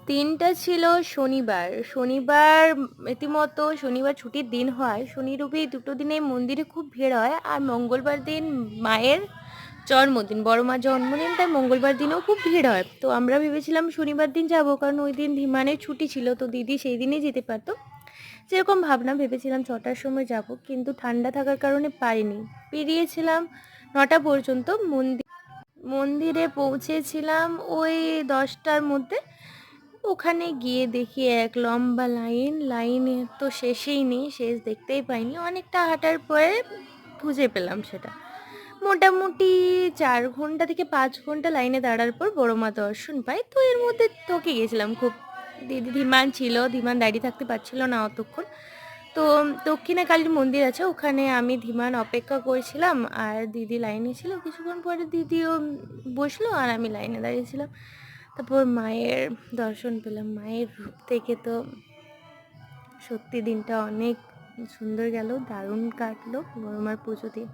দিনটা ছিল শনিবার। শনিবার রীতিমতো শনিবার ছুটির দিন হয়। শনি, রবি দুটো দিনে মন্দিরে খুব ভিড় হয়। আর মঙ্গলবার দিন মায়ের জন্মদিন, বড় মার জন্মদিন, তাই মঙ্গলবার দিনেও খুব ভিড় হয়। তো আমরা ভেবেছিলাম শনিবার দিন যাবো, কারণ ওই দিন ধীমানের ছুটি ছিল, তো দিদি সেই দিনই যেতে পারতো। যেরকম ভাবনা ভেবেছিলাম 6টার সময় যাব, কিন্তু ঠান্ডা থাকার কারণে পারিনি। বেরিয়েছিলাম 9টা পর্যন্ত। মন্দিরে পৌঁছেছিলাম ওই 10টার মধ্যে। ওখানে গিয়ে দেখি এক লম্বা লাইন, লাইনের তো শেষেই নেই, শেষ দেখতেই পাইনি। অনেকটা হাঁটার পরে খুঁজে পেলাম সেটা। মোটামুটি 4 ঘন্টা থেকে 5 ঘন্টা লাইনে দাঁড়ার পর বড় মা দর্শন পাই। তো এর মধ্যে থকে গেছিলাম খুব। দিদি ধীমান ছিল, ধীমান দাঁড়িয়ে থাকতে পারছিল না অতক্ষণ। তো দক্ষিণে কালীর মন্দির আছে, ওখানে আমি ধীমান অপেক্ষা করছিলাম, আর দিদি লাইনে ছিল। কিছুক্ষণ পরে দিদিও বসলো আর আমি লাইনে দাঁড়িয়েছিলাম। তারপর মায়ের দর্শন পেলাম। মায়ের রূপ থেকে তো সত্যি দিনটা অনেক সুন্দর গেল, দারুণ কাটলো বড় মার পুজো দিয়ে।